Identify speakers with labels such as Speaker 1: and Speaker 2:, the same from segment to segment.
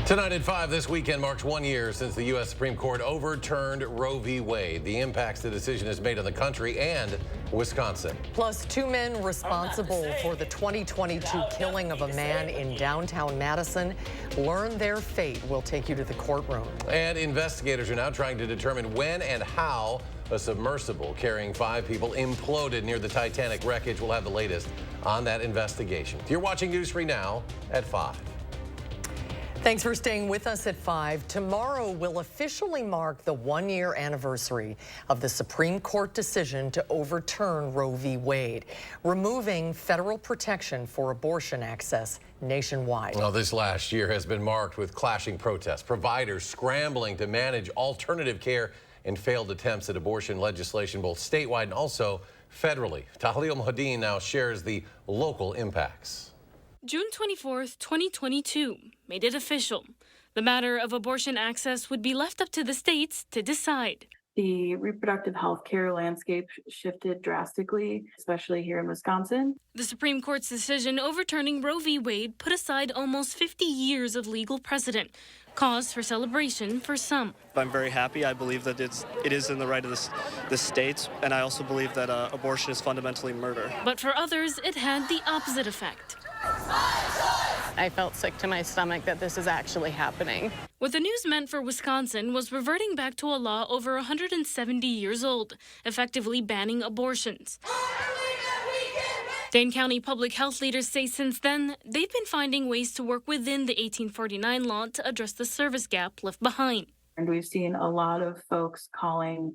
Speaker 1: Tonight at 5 this weekend marks 1 year since the U.S. Supreme Court overturned Roe v. Wade. The impacts the decision has made on the country and Wisconsin.
Speaker 2: Plus, 2 men responsible for the 2022 killing of a man in downtown Madison learn their fate. We'll take you to the courtroom.
Speaker 1: And investigators are now trying to determine when and how a submersible carrying 5 people imploded near the Titanic wreckage. We'll have the latest on that investigation. You're watching News 3 Now at 5.
Speaker 2: Thanks for staying with us at 5. Tomorrow will officially mark the 1-year anniversary of the Supreme Court decision to overturn Roe v. Wade, removing federal protection for abortion access nationwide.
Speaker 1: Well, this last year has been marked with clashing protests, providers scrambling to manage alternative care, and failed attempts at abortion legislation both statewide and also federally. Tahlil Mohadin now shares the local impacts.
Speaker 3: June 24th, 2022 made it official. The matter of abortion access would be left up to the states to decide.
Speaker 4: The reproductive health care landscape shifted drastically, especially here in Wisconsin.
Speaker 3: The Supreme Court's decision overturning Roe v. Wade put aside almost 50 years of legal precedent, cause for celebration for some.
Speaker 5: I'm very happy. I believe that it is in the right of the states, and I also believe that abortion is fundamentally murder.
Speaker 3: But for others, it had the opposite effect.
Speaker 6: I felt sick to my stomach that this is actually happening.
Speaker 3: What the news meant for Wisconsin was reverting back to a law over 170 years old, effectively banning abortions. Dane County public health leaders say since then, they've been finding ways to work within the 1849 law to address the service gap left behind.
Speaker 4: And we've seen a lot of folks calling,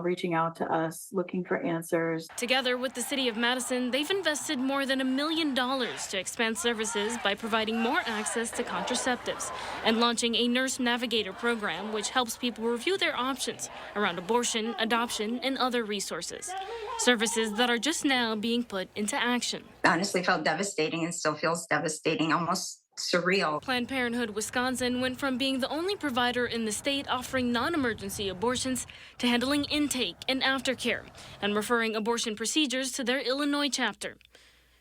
Speaker 4: reaching out to us, looking for answers.
Speaker 3: Together with the city of Madison, they've invested more than $1 million to expand services by providing more access to contraceptives and launching a nurse navigator program, which helps people review their options around abortion, adoption, and other resources. Services that are just now being put into action.
Speaker 7: Honestly felt devastating and still feels devastating, almost surreal.
Speaker 3: Planned Parenthood Wisconsin went from being the only provider in the state offering non-emergency abortions to handling intake and aftercare and referring abortion procedures to their Illinois chapter.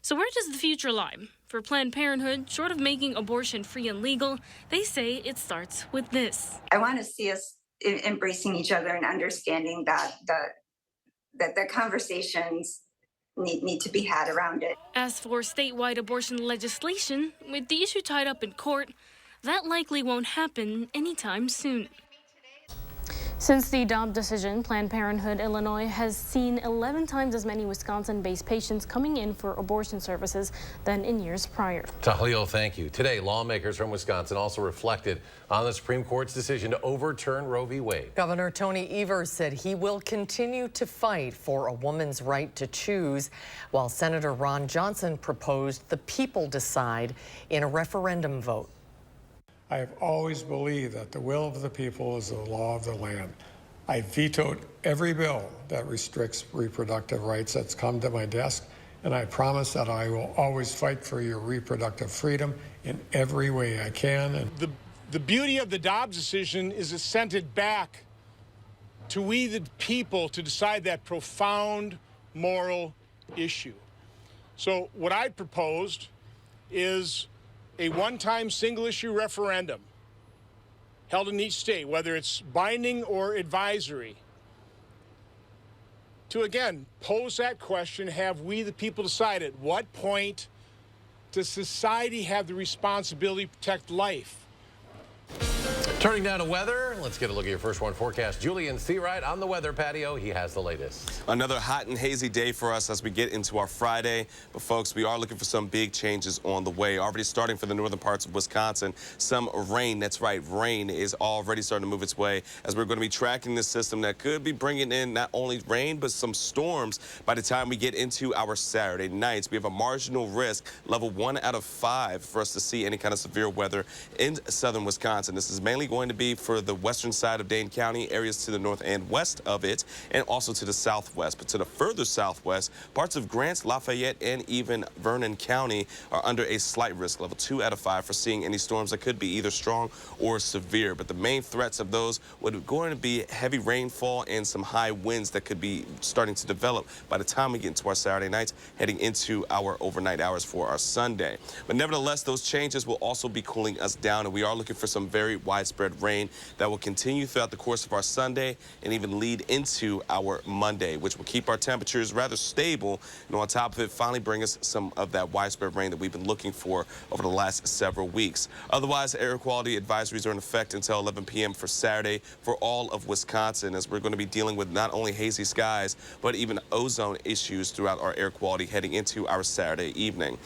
Speaker 3: So where does the future lie? For Planned Parenthood, short of making abortion free and legal, they say it starts with this.
Speaker 7: I want to see us embracing each other and understanding that the conversations need to be had around it.
Speaker 3: As for statewide abortion legislation, with the issue tied up in court, that likely won't happen anytime soon. Since the Dobbs decision, Planned Parenthood Illinois has seen 11 times as many Wisconsin-based patients coming in for abortion services than in years prior.
Speaker 1: Tahlil, thank you. Today, lawmakers from Wisconsin also reflected on the Supreme Court's decision to overturn Roe v. Wade.
Speaker 2: Governor Tony Evers said he will continue to fight for a woman's right to choose, while Senator Ron Johnson proposed the people decide in a referendum vote.
Speaker 8: I have always believed that the will of the people is the law of the land. I vetoed every bill that restricts reproductive rights that's come to my desk, and I promise that I will always fight for your reproductive freedom in every way I can. And
Speaker 9: the beauty of the Dobbs decision is it sent it back to we the people to decide that profound moral issue. So what I proposed is a one-time single-issue referendum held in each state, whether it's binding or advisory, to, again, pose that question: have we, the people, decide at what point does society have the responsibility to protect life?
Speaker 1: Turning down to weather, let's get a look at your first one forecast. Julian Seawright on the weather patio. He has the latest.
Speaker 10: Another hot and hazy day for us as we get into our Friday. But folks, we are looking for some big changes on the way. Already starting for the northern parts of Wisconsin. Some rain, that's right, rain is already starting to move its way as we're going to be tracking this system that could be bringing in not only rain, but some storms by the time we get into our Saturday nights. We have a marginal risk, level 1 out of 5, for us to see any kind of severe weather in southern Wisconsin. This is mainly going to be for the west western side of Dane County, areas to the north and west of it, and also to the southwest. But to the further southwest, parts of Grant, Lafayette, and even Vernon County are under a slight risk, level 2 out of 5, for seeing any storms that could be either strong or severe. But the main threats of those would going to be heavy rainfall and some high winds that could be starting to develop by the time we get into our Saturday nights, heading into our overnight hours for our Sunday. But nevertheless, those changes will also be cooling us down, and we are looking for some very widespread rain that will continue throughout the course of our Sunday and even lead into our Monday, which will keep our temperatures rather stable, and on top of it, finally bring us some of that widespread rain that we've been looking for over the last several weeks. Otherwise, air quality advisories are in effect until 11 p.m. for Saturday for all of Wisconsin, as we're going to be dealing with not only hazy skies, but even ozone issues throughout our air quality heading into our Saturday evening.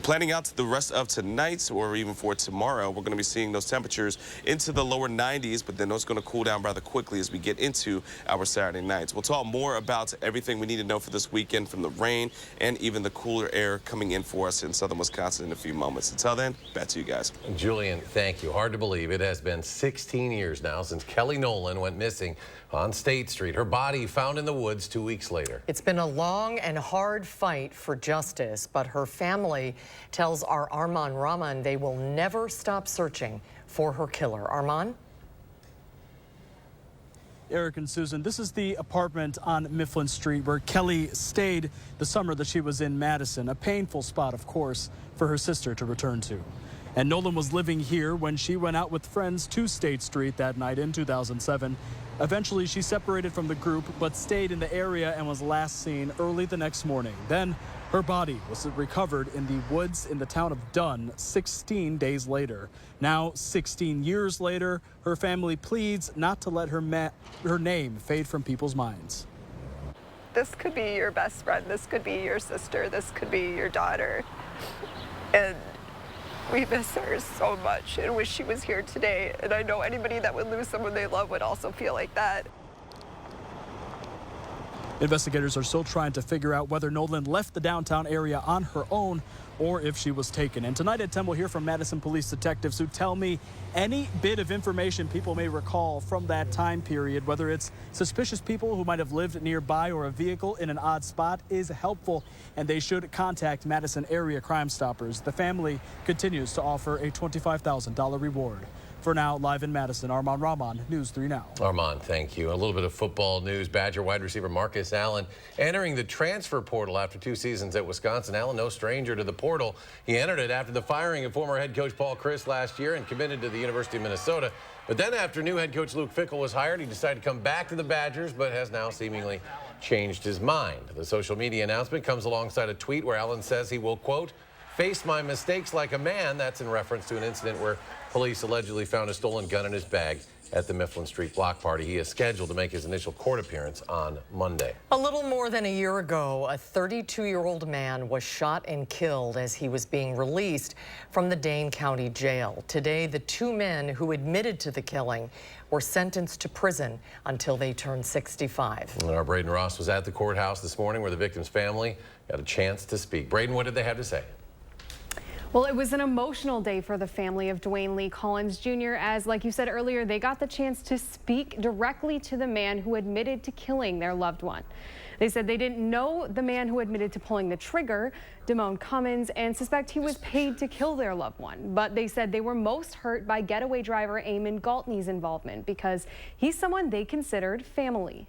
Speaker 10: Planning out the rest of tonight or even for tomorrow, we're going to be seeing those temperatures into the lower 90s, but then those are going to cool down rather quickly as we get into our Saturday nights. We'll talk more about everything we need to know for this weekend, from the rain and even the cooler air coming in for us in southern Wisconsin in a few moments. Until then, back to you guys.
Speaker 1: Julian, thank you. Hard to believe it has been 16 years now since Kelly Nolan went missing on State Street. Her body found in the woods 2 weeks later.
Speaker 2: It's been a long and hard fight for justice, but her family tells our Armand Rahman they will never stop searching for her killer. Armand?
Speaker 11: Eric and Susan, this is the apartment on Mifflin Street where Kelly stayed the summer that she was in Madison. A painful spot, of course, for her sister to return to. And Nolan was living here when she went out with friends to State Street that night in 2007. Eventually, she separated from the group, but stayed in the area and was last seen early the next morning. Then her body was recovered in the woods in the town of Dunn 16 days later. Now, 16 years later, her family pleads not to let her name fade from people's minds.
Speaker 12: This could be your best friend. This could be your sister. This could be your daughter. And we miss her so much and wish she was here today. And I know anybody that would lose someone they love would also feel like that.
Speaker 11: Investigators are still trying to figure out whether Nolan left the downtown area on her own or if she was taken. And tonight at 10, we'll hear from Madison police detectives who tell me any bit of information people may recall from that time period, whether it's suspicious people who might have lived nearby or a vehicle in an odd spot, is helpful, and they should contact Madison area Crime Stoppers. The family continues to offer a $25,000 reward. For now, live in Madison, Armand Rahman, News 3 Now.
Speaker 1: Armand, thank you. A little bit of football news. Badger wide receiver Marcus Allen entering the transfer portal after 2 seasons at Wisconsin. Allen, no stranger to the portal. He entered it after the firing of former head coach Paul Chryst last year and committed to the University of Minnesota. But then after new head coach Luke Fickell was hired, he decided to come back to the Badgers, but has now seemingly changed his mind. The social media announcement comes alongside a tweet where Allen says he will, quote, face my mistakes like a man. That's in reference to an incident where police allegedly found a stolen gun in his bag at the Mifflin Street block party. He is scheduled to make his initial court appearance on Monday.
Speaker 2: A little more than a year ago, a 32-year-old man was shot and killed as he was being released from the Dane County Jail. Today, the 2 men who admitted to the killing were sentenced to prison until they turned 65.
Speaker 1: And our Braden Ross was at the courthouse this morning where the victim's family got a chance to speak. Braden, what did they have to say?
Speaker 13: Well, it was an emotional day for the family of Dwayne Lee Collins Jr. as, like you said earlier, they got the chance to speak directly to the man who admitted to killing their loved one. They said they didn't know the man who admitted to pulling the trigger, Damone Cummins, and suspect he was paid to kill their loved one. But they said they were most hurt by getaway driver Eamon Galtney's involvement because he's someone they considered family.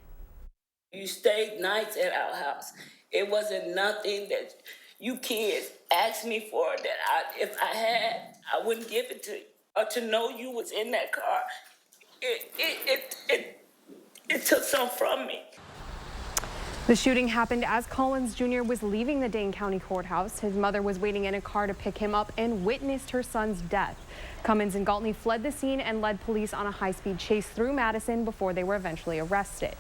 Speaker 14: You stayed nights at our house. It wasn't nothing that you kids asked me for that if I had, I wouldn't give it to you. Or to know you was in that car, it took some from me.
Speaker 13: The shooting happened as Collins Jr. was leaving the Dane County Courthouse. His mother was waiting in a car to pick him up and witnessed her son's death. Cummins and Galtney fled the scene and led police on a high-speed chase through Madison before they were eventually arrested.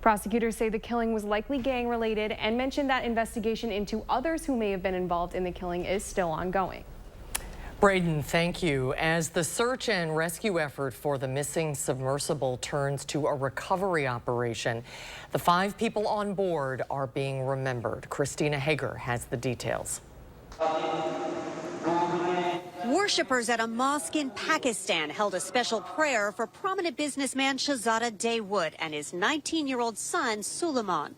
Speaker 13: Prosecutors say the killing was likely gang-related and mentioned that investigation into others who may have been involved in the killing is still ongoing.
Speaker 2: Braden, thank you. As the search and rescue effort for the missing submersible turns to a recovery operation, the 5 people on board are being remembered. Christina Hager has the details.
Speaker 15: We're Worshippers at a mosque in Pakistan held a special prayer for prominent businessman Shahzada Dawood and his 19-year-old son, Suleiman.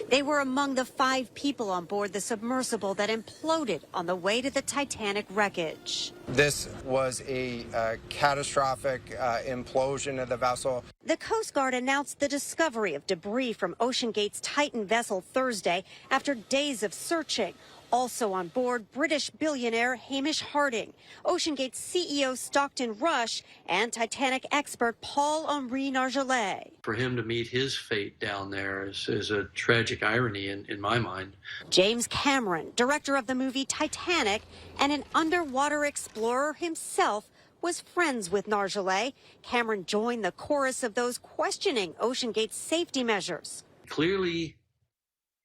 Speaker 15: They were among the 5 people on board the submersible that imploded on the way to the Titanic wreckage.
Speaker 16: This was a catastrophic implosion of the vessel.
Speaker 15: The Coast Guard announced the discovery of debris from OceanGate's Titan vessel Thursday after days of searching. Also on board, British billionaire Hamish Harding, OceanGate's CEO Stockton Rush, and Titanic expert Paul-Henri Nargeolet.
Speaker 17: For him to meet his fate down there is a tragic irony in my mind.
Speaker 15: James Cameron, director of the movie Titanic and an underwater explorer himself, was friends with Nargeolet. Cameron joined the chorus of those questioning OceanGate's safety measures.
Speaker 17: Clearly,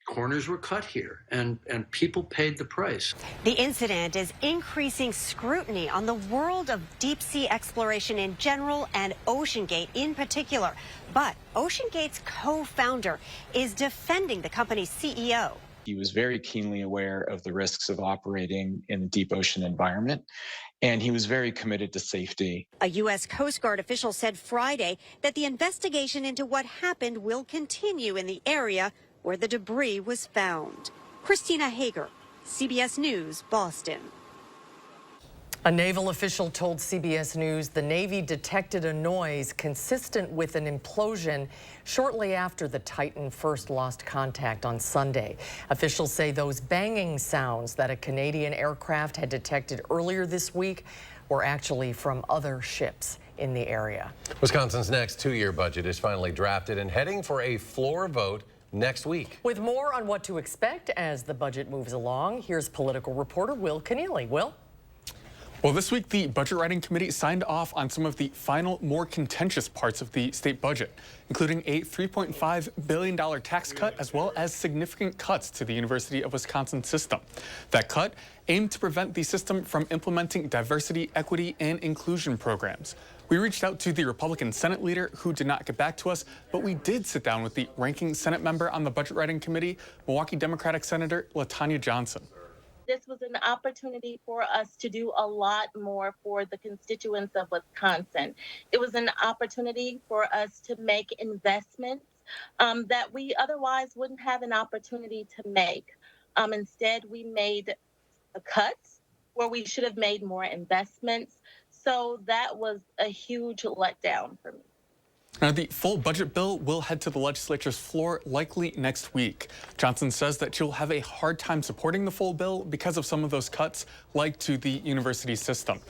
Speaker 17: corners were cut here, and people paid the price.
Speaker 15: The incident is increasing scrutiny on the world of deep-sea exploration in general and OceanGate in particular. But OceanGate's co-founder is defending the company's CEO.
Speaker 18: He was very keenly aware of the risks of operating in the deep ocean environment, and he was very committed to safety.
Speaker 15: A U.S. Coast Guard official said Friday that the investigation into what happened will continue in the area where the debris was found. Christina Hager, CBS News, Boston.
Speaker 2: A naval official told CBS News the Navy detected a noise consistent with an implosion shortly after the Titan first lost contact on Sunday. Officials say those banging sounds that a Canadian aircraft had detected earlier this week were actually from other ships in the area.
Speaker 1: Wisconsin's next 2-year budget is finally drafted and heading for a floor vote next week.
Speaker 2: With more on what to expect as the budget moves along, here's political reporter Will Keneally. Will?
Speaker 19: Well, this week, the Budget Writing Committee signed off on some of the final, more contentious parts of the state budget, including a $3.5 billion tax cut, as well as significant cuts to the University of Wisconsin system. That cut aimed to prevent the system from implementing diversity, equity, and inclusion programs. We reached out to the Republican Senate leader, who did not get back to us, but we did sit down with the ranking Senate member on the Budget Writing Committee, Milwaukee Democratic Senator LaTanya Johnson.
Speaker 20: This was an opportunity for us to do a lot more for the constituents of Wisconsin. It was an opportunity for us to make investments that we otherwise wouldn't have an opportunity to make. Instead, we made cuts where we should have made more investments. So that was a huge letdown for me.
Speaker 19: Now, the full budget bill will head to the legislature's floor likely next week. Johnson says that she'll have a hard time supporting the full bill because of some of those cuts, like to the university system.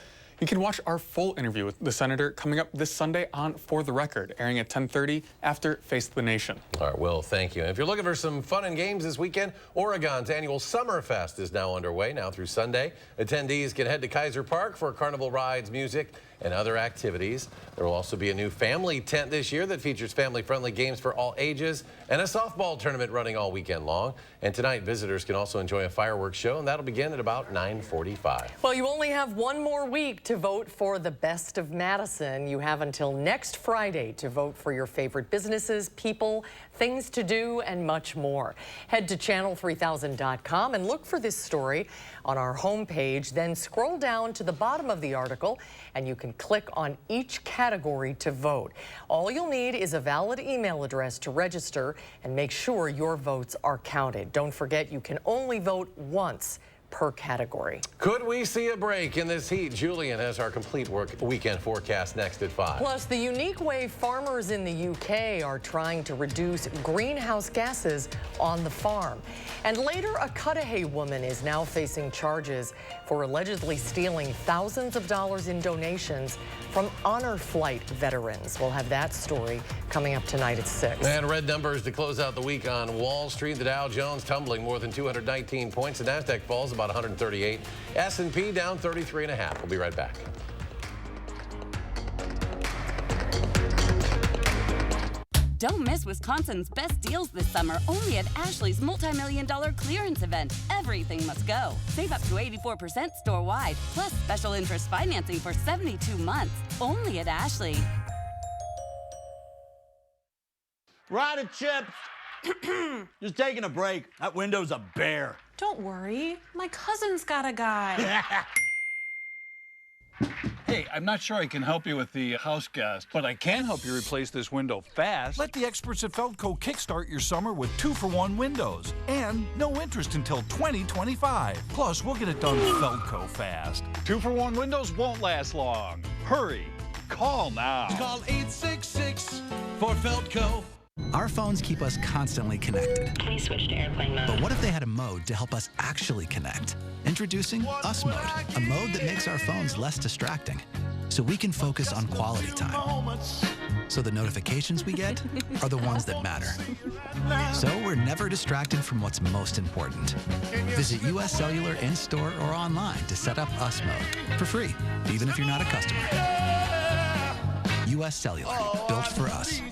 Speaker 19: You can watch our full interview with the senator coming up this Sunday on For the Record, airing at 10:30 after Face the Nation.
Speaker 1: All right, Will, thank you. And if you're looking for some fun and games this weekend, Oregon's annual Summer Fest is now underway, now through Sunday. Attendees can head to Kaiser Park for carnival rides, music, and other activities. There will also be a new family tent this year that features family-friendly games for all ages and a softball tournament running all weekend long. And tonight, visitors can also enjoy a fireworks show, and that'll begin at about 9:45.
Speaker 2: Well, you only have one more week to vote for the best of Madison. You have until next Friday to vote for your favorite businesses, people, things to do, and much more. Head to channel3000.com and look for this story on our homepage. Then scroll down to the bottom of the article, and you can click on each category to vote. All you'll need is a valid email address to register and make sure your votes are counted. Don't forget, you can only vote once per category.
Speaker 1: Could we see a break in this heat? Julian has our complete weekend forecast next at 5.
Speaker 2: Plus, the unique way farmers in the UK are trying to reduce greenhouse gases on the farm. And later, a Cudahy woman is now facing charges for allegedly stealing thousands of dollars in donations from honor flight veterans. We'll have that story coming up tonight at 6.
Speaker 1: And red numbers to close out the week on Wall Street. The Dow Jones tumbling more than 219 points. The Nasdaq falls about 138. S&P down 33.5. We'll be right back.
Speaker 21: Don't miss Wisconsin's best deals this summer, only at Ashley's multi-million-dollar clearance event. Everything must go. Save up to 84% store-wide, plus special interest financing for 72 months, only at Ashley.
Speaker 22: Right at Chips. Just taking a break. That window's a bear.
Speaker 23: Don't worry. My cousin's got a guy.
Speaker 5: Hey, I'm not sure I can help you with the house gas, but I can help you replace this window fast.
Speaker 6: Let the experts at Feldco kickstart your summer with 2-for-1 windows and no interest until 2025. Plus, we'll get it done Feldco fast.
Speaker 5: 2-for-1 windows won't last long. Hurry. Call now.
Speaker 23: Call 866 for Feldco.
Speaker 24: Our phones keep us constantly connected.
Speaker 25: Please switch to airplane mode.
Speaker 24: But what if they had a mode to help us actually connect? Introducing Us Mode, a mode that makes our phones less distracting, so we can focus on quality time. So the notifications we get are the ones that matter. So we're never distracted from what's most important. Visit US Cellular in-store or online to set up Us Mode for free, even if you're not a customer. US Cellular, built for us.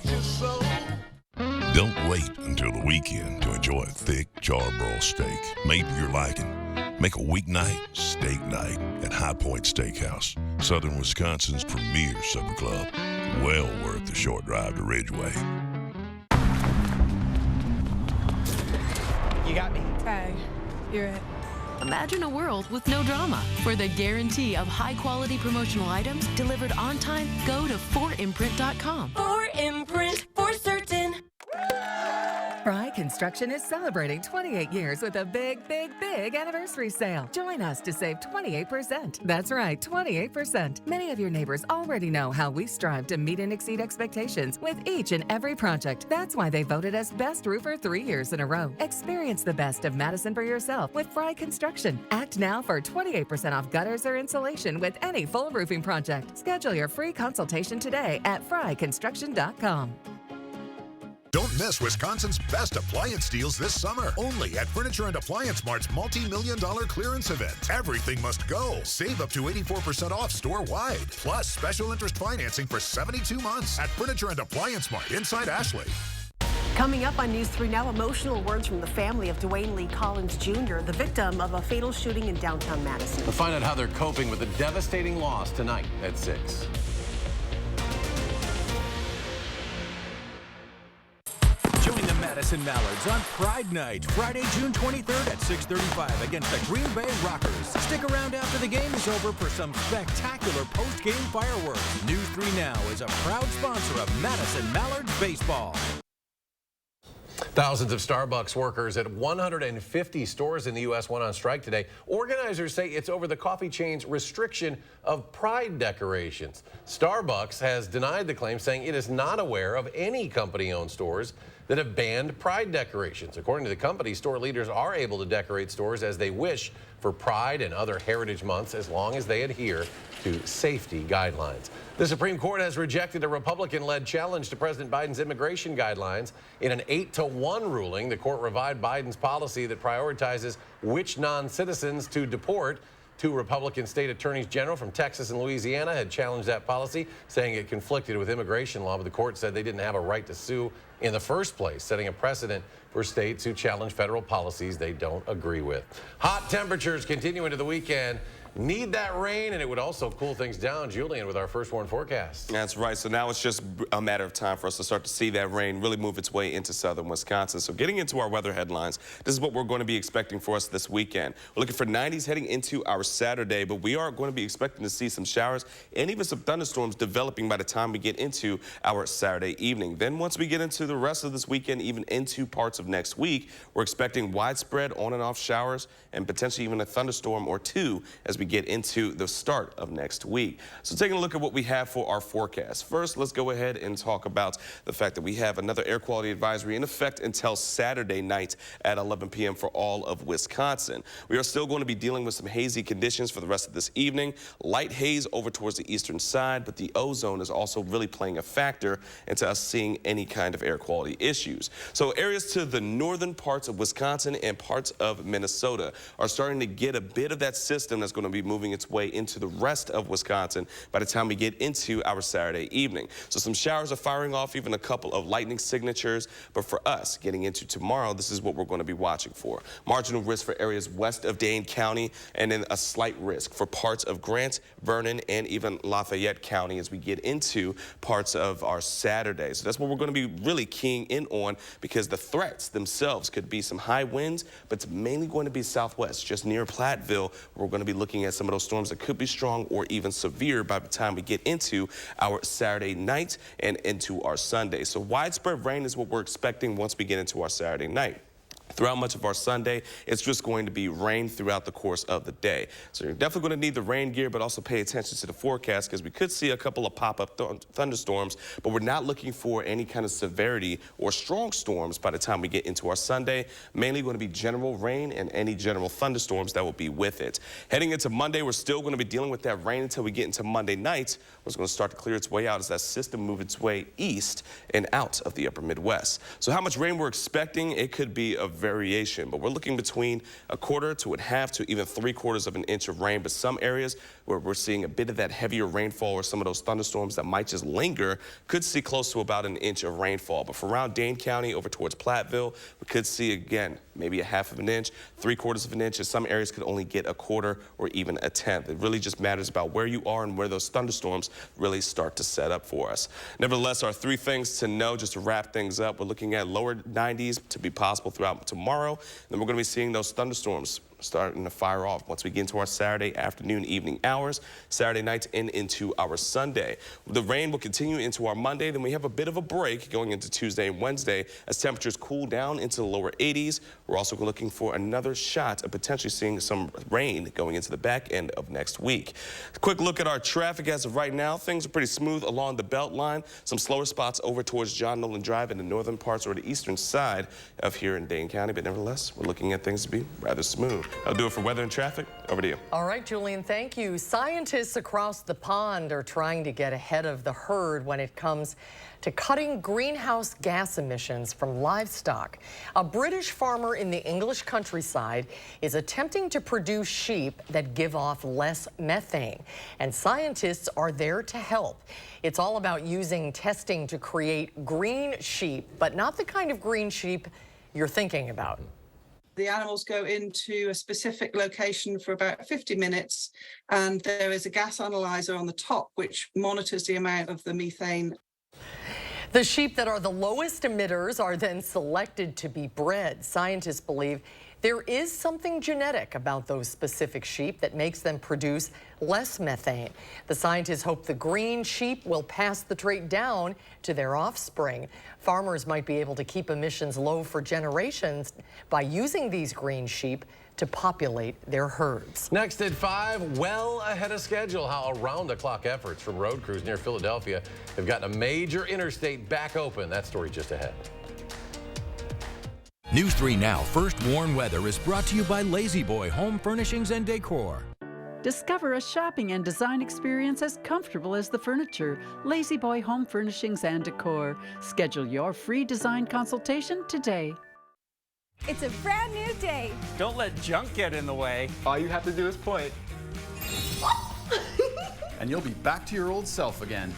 Speaker 26: Don't wait until the weekend to enjoy a thick charbroiled steak made to your liking. Make a weeknight steak night at High Point Steakhouse, Southern Wisconsin's premier supper club. Well worth the short drive to Ridgeway.
Speaker 27: You got me. Tag. You're it.
Speaker 28: Imagine a world with no drama. For the guarantee of high-quality promotional items delivered on time, go to 4imprint.com.
Speaker 29: 4imprint, for certain.
Speaker 30: Fry Construction is celebrating 28 years with a big anniversary sale. Join us to save 28%. That's right, 28%. Many of your neighbors already know how we strive to meet and exceed expectations with each and every project. That's why they voted us Best Roofer 3 years in a row. Experience the best of Madison for yourself with Fry Construction. Act now for 28% off gutters or insulation with any full roofing project. Schedule your free consultation today at fryconstruction.com.
Speaker 31: Don't miss Wisconsin's best appliance deals this summer. Only at Furniture and Appliance Mart's multi-million-dollar clearance event. Everything must go. Save up to 84% off store-wide. Plus special interest financing for 72 months at Furniture and Appliance Mart inside Ashley.
Speaker 32: Coming up on News 3 Now, emotional words from the family of Dwayne Lee Collins Jr., the victim of a fatal shooting in downtown Madison.
Speaker 1: We'll find out how they're coping with the devastating loss tonight at 6.
Speaker 23: Join the Madison Mallards on Pride Night, Friday, June 23rd at 6:35 against the Green Bay Rockers. Stick around after the game is over for some spectacular post-game fireworks. News 3 Now is a proud sponsor of Madison Mallards Baseball.
Speaker 1: Thousands of Starbucks workers at 150 stores in the U.S. went on strike today. Organizers say it's over the coffee chain's restriction of pride decorations. Starbucks has denied the claim, saying it is not aware of any company-owned stores that have banned pride decorations. According to the company, store leaders are able to decorate stores as they wish for Pride and other heritage months as long as they adhere to safety guidelines. The Supreme Court has rejected a Republican-led challenge to President Biden's immigration guidelines. In an 8-1 ruling, the court revived Biden's policy that prioritizes which non-citizens to deport. Two Republican state attorneys general from Texas and Louisiana had challenged that policy, saying it conflicted with immigration law, but the court said they didn't have a right to sue in the first place, setting a precedent for states who challenge federal policies they don't agree with. Hot temperatures continue into the weekend. Need that rain, and it would also cool things down. Julian with our first warn forecast.
Speaker 10: That's right. So now it's just a matter of time for us to start to see that rain really move its way into southern Wisconsin. So getting into our weather headlines, this is what we're going to be expecting for us this weekend. We're looking for 90s heading into our Saturday, but we are going to be expecting to see some showers and even some thunderstorms developing by the time we get into our Saturday evening. Then once we get into the rest of this weekend, even into parts of next week, we're expecting widespread on and off showers and potentially even a thunderstorm or two as we get into the start of next week. So taking a look at what we have for our forecast. First, let's go ahead and talk about the fact that we have another air quality advisory in effect until Saturday night at 11 p.m. for all of Wisconsin. We are still going to be dealing with some hazy conditions for the rest of this evening. Light haze over towards the eastern side, but the ozone is also really playing a factor into us seeing any kind of air quality issues. So areas to the northern parts of Wisconsin and parts of Minnesota are starting to get a bit of that system that's going to be moving its way into the rest of Wisconsin by the time we get into our Saturday evening. So some showers are firing off, even a couple of lightning signatures. But for us, getting into tomorrow, this is what we're going to be watching for. Marginal risk for areas west of Dane County, and then a slight risk for parts of Grant, Vernon, and even Lafayette County as we get into parts of our Saturday. So that's what we're going to be really keying in on, because the threats themselves could be some high winds, but it's mainly going to be southwest, just near Platteville, where we're going to be looking looking at some of those storms that could be strong or even severe by the time we get into our Saturday night and into our Sunday. So widespread rain is what we're expecting once we get into our Saturday night. Throughout much of our Sunday, it's just going to be rain throughout the course of the day. So you're definitely going to need the rain gear, but also pay attention to the forecast because we could see a couple of pop-up thunderstorms, but we're not looking for any kind of severity or strong storms by the time we get into our Sunday. Mainly going to be general rain and any general thunderstorms that will be with it. Heading into Monday, we're still going to be dealing with that rain until we get into Monday night. It's going to start to clear its way out as that system moves its way east and out of the upper Midwest. So how much rain we're expecting, it could be a variation, but we're looking between 1/4 to 1/2 to even 3/4 of an inch of rain. But some areas where we're seeing a bit of that heavier rainfall or some of those thunderstorms that might just linger could see close to about 1 inch of rainfall. But for around Dane County over towards Platteville, we could see again maybe 1/2 of an inch, 3/4 of an inch, and some areas could only get 1/4 or even 1/10. It really just matters about where you are and where those thunderstorms really start to set up for us. Nevertheless, our 3 things to know just to wrap things up. We're looking at lower 90s to be possible throughout tomorrow. Then we're going to be seeing those thunderstorms starting to fire off once we get into our Saturday afternoon, evening hours, Saturday night and into our Sunday. The rain will continue into our Monday. Then we have a bit of a break going into Tuesday and Wednesday as temperatures cool down into the lower 80s. We're also looking for another shot of potentially seeing some rain going into the back end of next week. A quick look at our traffic as of right now. Things are pretty smooth along the belt line. Some slower spots over towards John Nolan Drive in the northern parts or the eastern side of here in Dane County. But nevertheless, we're looking at things to be rather smooth. I'll do it for weather and traffic. Over to you.
Speaker 2: All right, Julian, thank you. Scientists across the pond are trying to get ahead of the herd when it comes to cutting greenhouse gas emissions from livestock. A British farmer in the English countryside is attempting to produce sheep that give off less methane, and scientists are there to help. It's all about using testing to create green sheep, but not the kind of green sheep you're thinking about.
Speaker 3: The animals go into a specific location for about 50 minutes, and there is a gas analyzer on the top which monitors the amount of the methane.
Speaker 2: The sheep that are the lowest emitters are then selected to be bred. Scientists believe there is something genetic about those specific sheep that makes them produce less methane. The scientists hope the green sheep will pass the trait down to their offspring. Farmers might be able to keep emissions low for generations by using these green sheep to populate their herds.
Speaker 1: Next at 5, well ahead of schedule, how around-the-clock efforts from road crews near Philadelphia have gotten a major interstate back open. That story just ahead.
Speaker 23: News 3 Now First Warn Weather is brought to you by Lazy Boy Home Furnishings and Decor.
Speaker 4: Discover a shopping and design experience as comfortable as the furniture. Lazy Boy Home Furnishings and Decor. Schedule your free design consultation today.
Speaker 7: It's a brand new day.
Speaker 8: Don't let junk get in the way. All you have to do is point.
Speaker 9: And you'll be back to your old self again.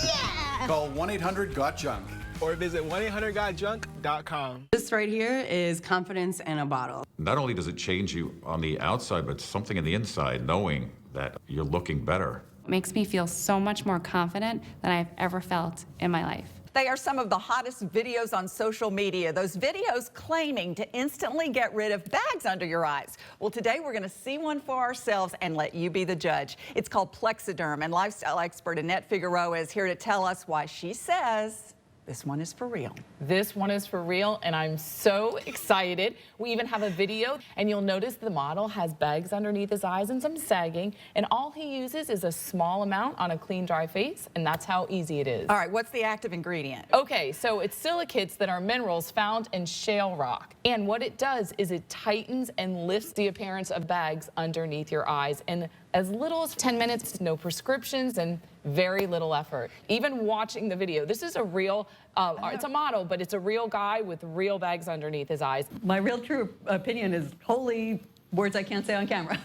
Speaker 7: Yeah!
Speaker 9: Call 1-800-GOT-JUNK.
Speaker 8: Or visit 1-800-GOT-JUNK.com.
Speaker 11: This right here is confidence in a bottle.
Speaker 12: Not only does it change you on the outside, but something in the inside, knowing that you're looking better.
Speaker 13: It makes me feel so much more confident than I've ever felt in my life.
Speaker 14: They are some of the hottest videos on social media. Those videos claiming to instantly get rid of bags under your eyes. Well, today we're going to see one for ourselves and let you be the judge. It's called Plexiderm, and lifestyle expert Annette Figueroa is here to tell us why she says this one is for real.
Speaker 16: This one is for real, and I'm so excited. We even have a video, and you'll notice the model has bags underneath his eyes and some sagging, and all he uses is a small amount on a clean, dry face, and that's how easy it is.
Speaker 14: All right, what's the active ingredient?
Speaker 16: Okay, so it's silicates that are minerals found in shale rock, and what it does is it tightens and lifts the appearance of bags underneath your eyes in as little as 10 minutes, no prescriptions, and very little effort. Even watching the video, this is a real, it's a model, but it's a real guy with real bags underneath his eyes.
Speaker 4: My real true opinion is holy words I can't say on camera.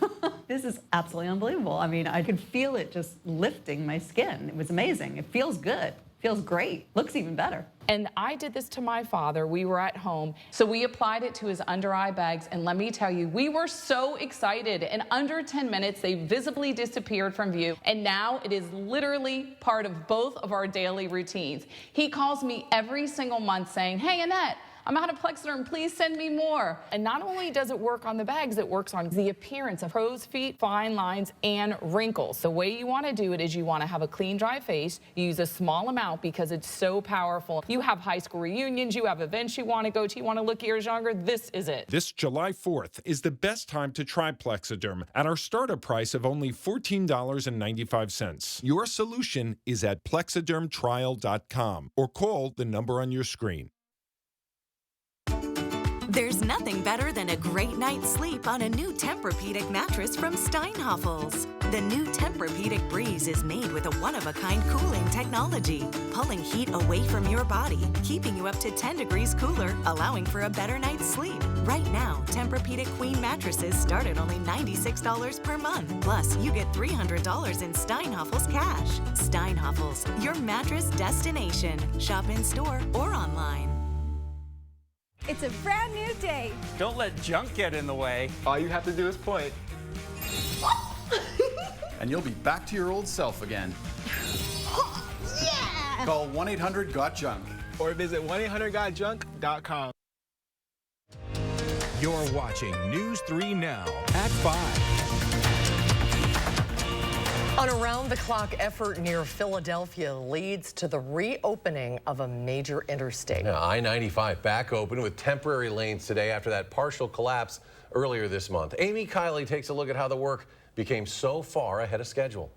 Speaker 4: This is absolutely unbelievable. I mean, I could feel it just lifting my skin. It was amazing. It feels good. Feels great. Looks even better.
Speaker 16: And I did this to my father. We were at home, so we applied it to his under eye bags, and let me tell you, we were so excited. In under 10 minutes, they visibly disappeared from view, and now it is literally part of both of our daily routines. He calls me every single month saying, "Hey, Annette, I'm out of Plexiderm, please send me more. And not only does it work on the bags, it works on the appearance of crow's feet, fine lines, and wrinkles. The way you want to do it is you want to have a clean, dry face. You use a small amount because it's so powerful. You have high school reunions, you have events you want to go to, you want to look years younger, this is it.
Speaker 5: This July 4th is the best time to try Plexiderm at our startup price of only $14.95. Your solution is at plexidermtrial.com or call the number on your screen.
Speaker 6: There's nothing better than a great night's sleep on a new Tempur-Pedic mattress from Steinhoffels. The new Tempur-Pedic Breeze is made with a one-of-a-kind cooling technology, pulling heat away from your body, keeping you up to 10 degrees cooler, allowing for a better night's sleep. Right now, Tempur-Pedic Queen mattresses start at only $96 per month. Plus, you get $300 in Steinhoffels cash. Steinhoffels, your mattress destination. Shop in-store or online.
Speaker 7: It's a brand new day.
Speaker 8: Don't let junk get in the way. All you have to do is point.
Speaker 9: And you'll be back to your old self again.
Speaker 7: Yeah!
Speaker 9: Call 1-800-GOT-JUNK.
Speaker 8: Or visit 1-800-GOT-JUNK.com.
Speaker 23: You're watching News 3 Now at 5.
Speaker 2: An around-the-clock effort near Philadelphia leads to the reopening of a major interstate.
Speaker 1: Now, I-95 back open with temporary lanes today after that partial collapse earlier this month. Amy Kiley takes a look at how the work became so far ahead of schedule.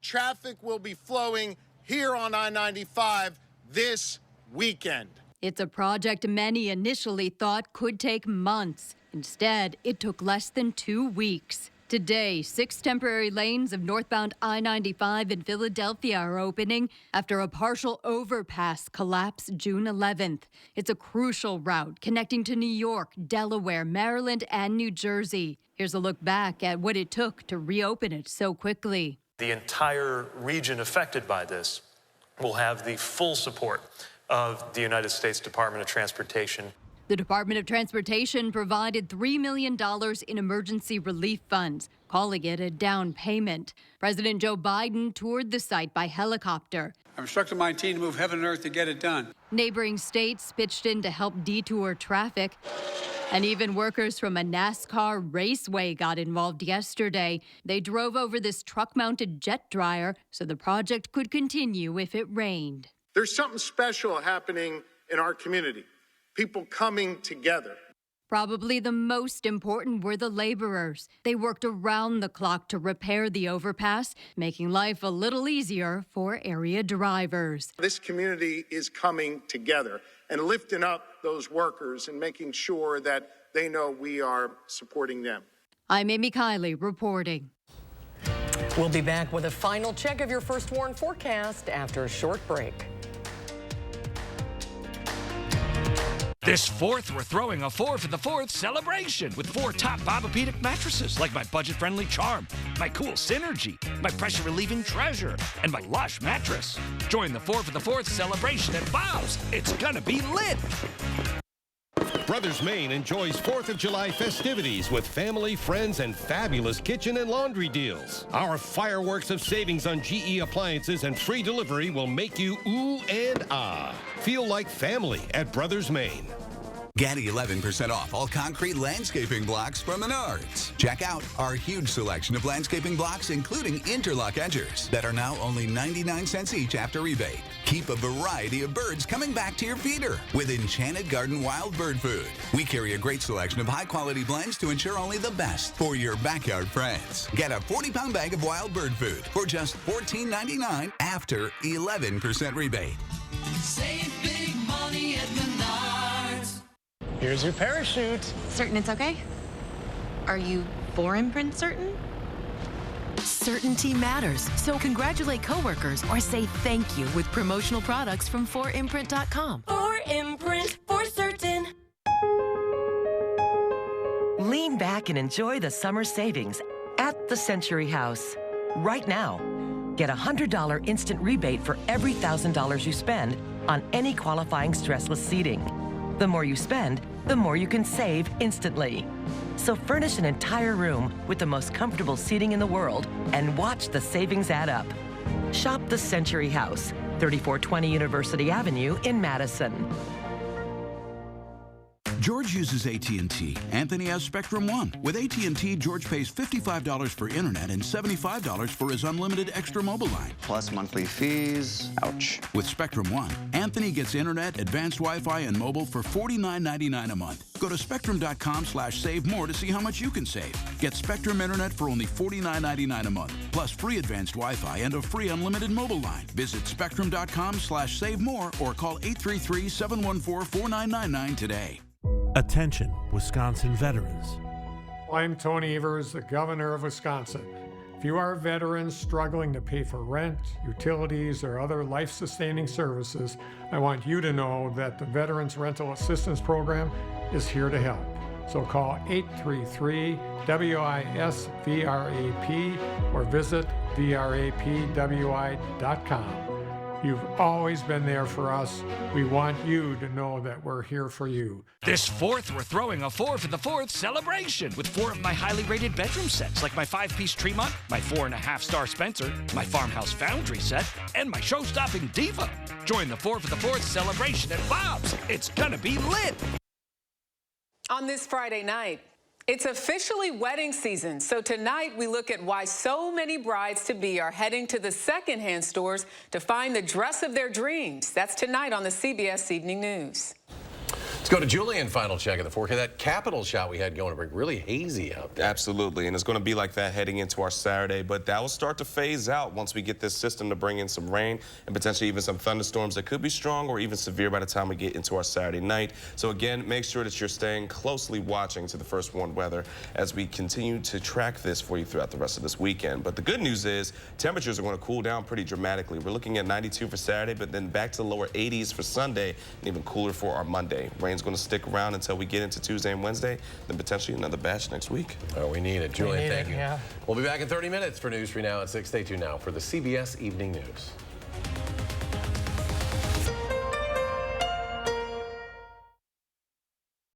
Speaker 15: Traffic will be flowing here on I-95 this weekend.
Speaker 17: It's a project many initially thought could take months. Instead, it took less than 2 weeks. Today, 6 temporary lanes of northbound I-95 in Philadelphia are opening after a partial overpass collapsed June 11th. It's a crucial route connecting to New York, Delaware, Maryland, and New Jersey. Here's a look back at what it took to reopen it so quickly.
Speaker 18: The entire region affected by this will have the full support of the United States Department of Transportation.
Speaker 17: The Department of Transportation provided $3 million in emergency relief funds, calling it a down payment. President Joe Biden toured the site by helicopter.
Speaker 19: I've instructed my team to move heaven and earth to get it done.
Speaker 17: Neighboring states pitched in to help detour traffic. And even workers from a NASCAR raceway got involved yesterday. They drove over this truck-mounted jet dryer so the project could continue if it rained.
Speaker 15: There's something special happening in our community. People coming together.
Speaker 17: Probably the most important were the laborers. They worked around the clock to repair the overpass, making life a little easier for area drivers.
Speaker 15: This community is coming together and lifting up those workers and making sure that they know we are supporting them.
Speaker 17: I'm Amy Kiley reporting.
Speaker 2: We'll be back with a final check of your first warn forecast after a short break.
Speaker 23: This 4th, we're throwing a 4 for the 4th celebration with 4 top Tempur-Pedic mattresses like my budget-friendly Charm, my cool Synergy, my pressure-relieving Treasure, and my Lush mattress. Join the 4 for the 4th celebration at Bow's. It's gonna be lit.
Speaker 20: Brothers Maine enjoys 4th of July festivities with family, friends, and fabulous kitchen and laundry deals. Our fireworks of savings on GE appliances and free delivery will make you ooh and ah. Feel like family at Brothers Maine.
Speaker 21: Get 11% off all concrete landscaping blocks from Menards. Check out our huge selection of landscaping blocks, including interlock edgers, that are now only 99 cents each after rebate. Keep a variety of birds coming back to your feeder with Enchanted Garden Wild Bird Food. We carry a great selection of high-quality blends to ensure only the best for your backyard friends. Get a 40-pound bag of wild bird food for just $14.99 after 11% rebate.
Speaker 22: Save big money at Menards.
Speaker 24: Here's your parachute.
Speaker 25: Certain it's okay? Are you 4imprint certain?
Speaker 28: Certainty matters, so congratulate coworkers or say thank you with promotional products from 4imprint.com.
Speaker 29: 4imprint for certain.
Speaker 26: Lean back and enjoy the summer savings at the Century House. Right now, get a $100 instant rebate for every $1,000 you spend on any qualifying stressless seating. The more you spend, the more you can save instantly. So furnish an entire room with the most comfortable seating in the world and watch the savings add up. Shop the Century House, 3420 University Avenue in Madison.
Speaker 3: George uses AT&T. Anthony has Spectrum One. With AT&T, George pays $55 for internet and $75 for his unlimited extra mobile line.
Speaker 4: Plus monthly fees. Ouch.
Speaker 3: With Spectrum One, Anthony gets internet, advanced Wi-Fi, and mobile for $49.99 a month. Go to spectrum.com/save more to see how much you can save. Get Spectrum internet for only $49.99 a month, plus free advanced Wi-Fi and a free unlimited mobile line. Visit spectrum.com/save more or call 833-714-4999 today.
Speaker 10: Attention, Wisconsin veterans.
Speaker 11: I'm Tony Evers, the governor of Wisconsin. If you are a veteran struggling to pay for rent, utilities, or other life-sustaining services, I want you to know that the Veterans Rental Assistance Program is here to help. So call 833-WISC-VRAP or visit vrapwi.com. You've always been there for us. We want you to know that we're here for you.
Speaker 12: This 4th, we're throwing a 4 for the 4th celebration with 4 of my highly rated bedroom sets, like my 5-piece Tremont, my 4.5-star Spencer, my Farmhouse Foundry set, and my show-stopping Diva. Join the 4 for the 4th celebration at Bob's. It's gonna be lit.
Speaker 13: On this Friday night, it's officially wedding season, so tonight we look at why so many brides-to-be are heading to the secondhand stores to find the dress of their dreams. That's tonight on the CBS Evening News.
Speaker 1: Let's go to Julian. Final check of the forecast. That Capitol shot we had going really hazy out there.
Speaker 14: Absolutely, and it's going to be like that heading into our Saturday, but that will start to phase out once we get this system to bring in some rain and potentially even some thunderstorms that could be strong or even severe by the time we get into our Saturday night. So again, make sure that you're staying closely watching to the first warned weather as we continue to track this for you throughout the rest of this weekend. But the good news is temperatures are going to cool down pretty dramatically. We're looking at 92 for Saturday, but then back to the lower 80s for Sunday and even cooler for our Monday. Rain's going to stick around until we get into Tuesday and Wednesday, then potentially another batch next week.
Speaker 1: Oh, we need it. Julian, thank you.
Speaker 11: Yeah.
Speaker 1: We'll be back in 30 minutes for News 3 Now at 6. Stay tuned now for the CBS Evening News.